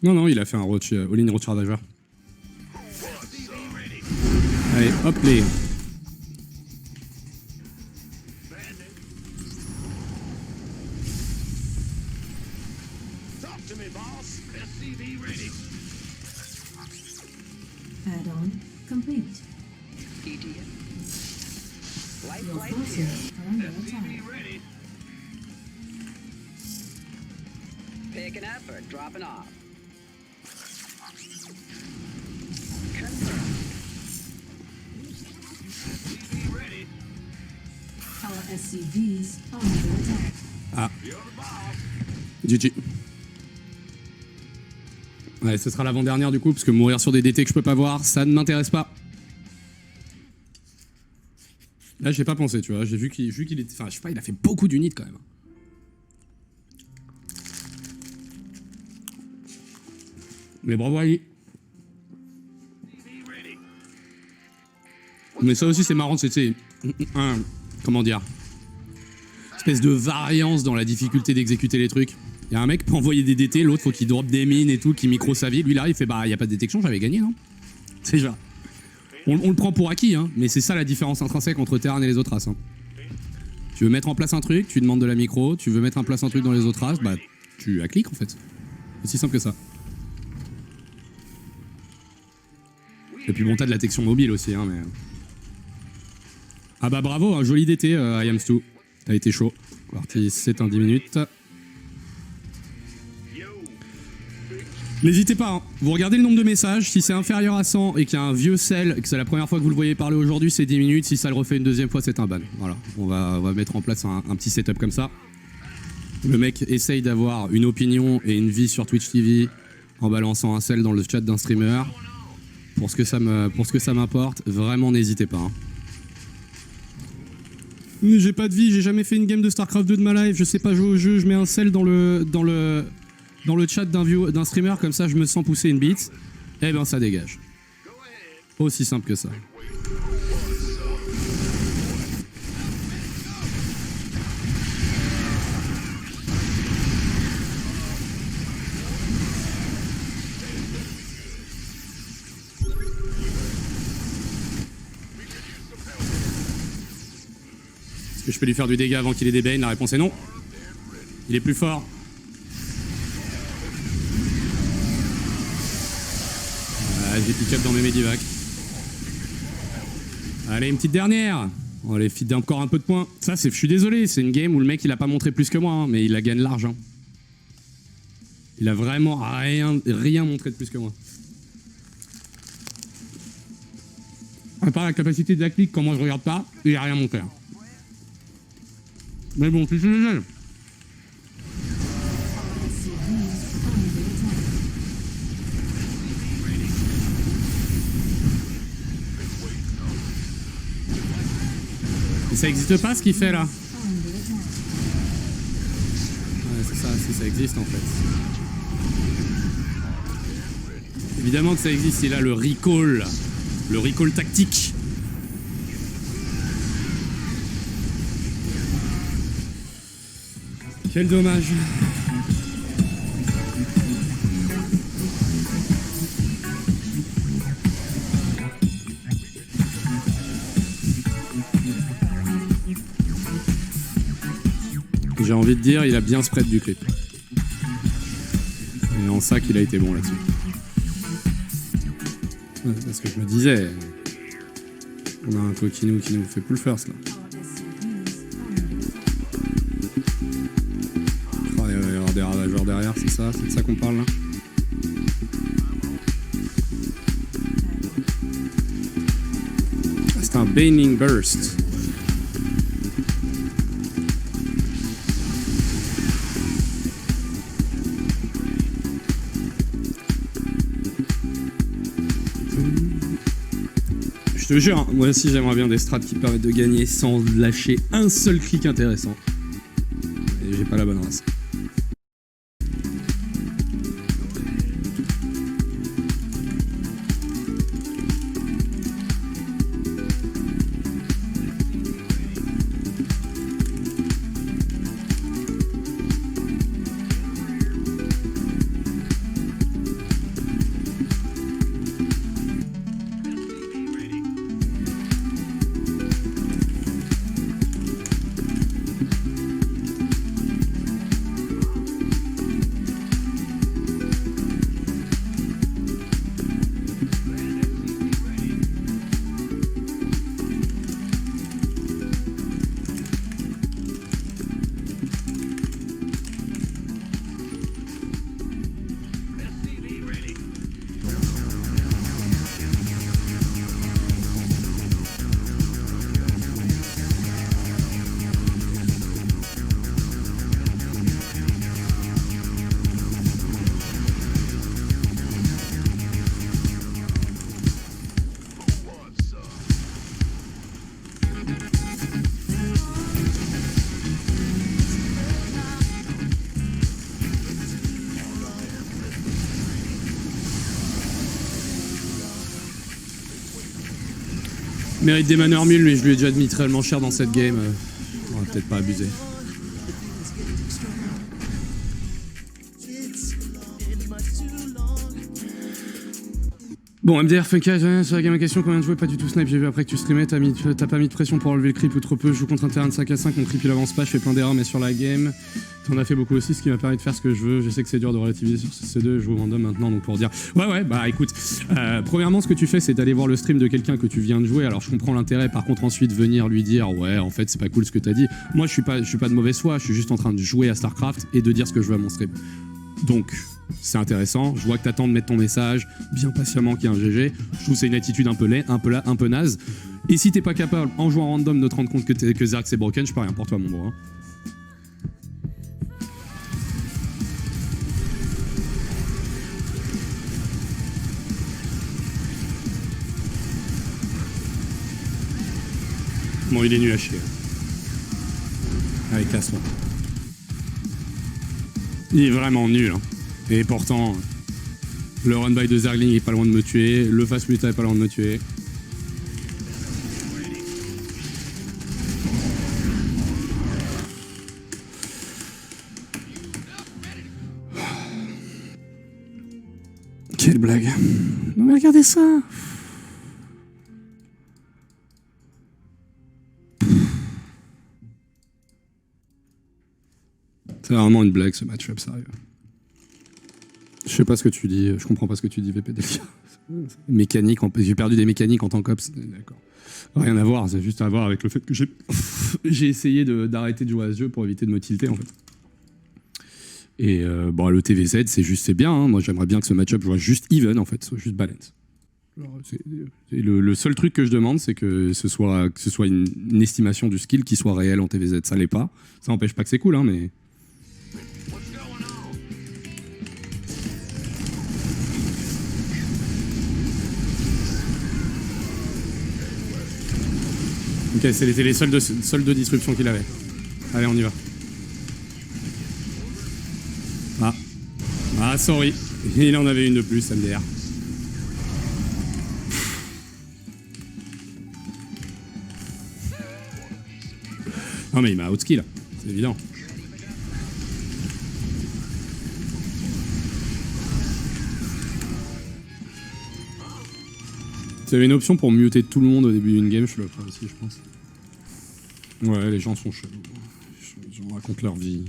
Non, non, il a fait un all-in Roach Ravager. Allez, hop les. Add-on complete. Your forces are under attack. Picking up or dropping off? Our SCVs are under attack. Ah. GG. Ouais, ce sera l'avant-dernière du coup, parce que mourir sur des DT que je peux pas voir, ça ne m'intéresse pas. Là, j'ai pas pensé, tu vois. J'ai vu qu'il était. Enfin, je sais pas, il a fait beaucoup d'units quand même. Mais bravo à lui. Mais ça aussi, c'est marrant, c'est un. Comment dire, espèce de variance dans la difficulté d'exécuter les trucs. Il y a un mec qui peut envoyer des DT, l'autre faut qu'il drop des mines et tout, qui micro sa vie. Lui là, il fait bah, y a pas de détection, j'avais gagné, non? C'est genre. On le prend pour acquis, hein, mais c'est ça la différence intrinsèque entre Terran et les autres races. Hein. Tu veux mettre en place un truc, tu demandes de la micro, tu veux mettre en place un truc dans les autres races, bah tu as clic en fait. Aussi simple que ça. Et puis bon, t'as de la détection mobile aussi, hein, mais. Ah bah bravo, un joli DT, I am Stu. T'as été chaud. Parti 7 en 10 minutes. N'hésitez pas, hein. Vous regardez le nombre de messages, si c'est inférieur à 100 et qu'il y a un vieux sel, et que c'est la première fois que vous le voyez parler aujourd'hui, c'est 10 minutes, si ça le refait une deuxième fois, c'est un ban. Voilà, on va mettre en place un petit setup comme ça. Le mec essaye d'avoir une opinion et une vie sur Twitch TV en balançant un sel dans le chat d'un streamer. Pour ce que ça m'apporte, vraiment n'hésitez pas. Hein. Mais j'ai pas de vie, j'ai jamais fait une game de StarCraft 2 de ma life, je sais pas jouer au jeu, je mets un sel dans le chat d'un streamer, comme ça je me sens pousser une bite, et ben ça dégage. Aussi simple que ça. Est-ce que je peux lui faire du dégât avant qu'il ait des Bane? La réponse est non. Il est plus fort. J'ai pick-up dans mes Medivac. Allez, une petite dernière. On les feed encore un peu de points. Ça, je suis désolé, c'est une game où le mec il a pas montré plus que moi, hein, mais il la gagne large. Hein. Il a vraiment rien montré de plus que moi. À part la capacité de la clique, quand moi je regarde pas, il a rien montré. Hein. Mais bon, c'est génial. Et ça existe pas ce qu'il fait là? Ouais, c'est ça, si ça existe en fait. Évidemment que ça existe, il a le recall tactique. Quel dommage. J'ai envie de dire, il a bien spread du clip. Et en ça qu'il a été bon là-dessus. Ouais, c'est ce que je me disais. On a un coquinou qui nous fait pull first là. Oh, il va y avoir des ravageurs derrière, c'est ça? C'est de ça qu'on parle là? Ah, c'est un Baning Burst. Je te jure, hein, moi aussi j'aimerais bien des strats qui permettent de gagner sans lâcher un seul clic intéressant. Et j'ai pas la bonne race. Mérite des manœuvres nuls, mais je lui ai déjà mis tellement cher dans cette game. On va peut-être pas abuser. Bon, MDR Funkage, sur la game en question, combien de joueurs pas du tout snipe? J'ai vu après que tu streamais, t'as pas mis de pression pour enlever le creep ou trop peu. Je joue contre un terrain de 5 à 5, mon creep il avance pas, je fais plein d'erreurs, mais sur la game, t'en as fait beaucoup aussi, ce qui m'a permis de faire ce que je veux. Je sais que c'est dur de relativiser sur ce C2, je joue random maintenant, donc pour dire. Ouais, bah écoute, premièrement, ce que tu fais, c'est d'aller voir le stream de quelqu'un que tu viens de jouer. Alors je comprends l'intérêt, par contre, ensuite venir lui dire, ouais, en fait, c'est pas cool ce que t'as dit. Moi, je suis pas de mauvaise foi, je suis juste en train de jouer à StarCraft et de dire ce que je veux à mon stream. Donc, c'est intéressant. Je vois que t'attends de mettre ton message bien patiemment qu'il y a un GG. Je trouve que c'est une attitude un peu laid, un peu naze. Et si t'es pas capable, en jouant random, de te rendre compte que Zerg c'est broken, je peux rien pour toi, mon bro. Hein. Bon, il est nul à chier. Allez, casse-toi. Il est vraiment nul. Hein. Et pourtant, le run by de Zergling est pas loin de me tuer. Le fast multi est pas loin de me tuer. Quelle blague. Non mais regardez ça. C'est vraiment une blague ce match-up, sérieux. Je sais pas ce que tu dis, je comprends pas ce que tu dis, VP Delphia. Mécanique, j'ai perdu des mécaniques en tant qu'ops, d'accord. Rien à voir, c'est juste à voir avec le fait que j'ai essayé d'arrêter de jouer à ce jeu pour éviter de me tilter en fait. Et bon, le TVZ, c'est bien, hein. Moi j'aimerais bien que ce match-up soit juste even en fait, soit juste balance. Le seul truc que je demande, c'est que ce soit une estimation du skill qui soit réelle en TVZ. Ça l'est pas, ça n'empêche pas que c'est cool, hein, mais... Ok, c'était les seules deux disruptions qu'il avait. Allez, on y va. Ah, sorry. Il en avait une de plus, MDR. Non, mais il m'a outskill, c'est évident. S'il y avait une option pour muter tout le monde au début d'une game, je le ferais aussi, je pense. Ouais, les gens sont chelous. Ils racontent leur vie.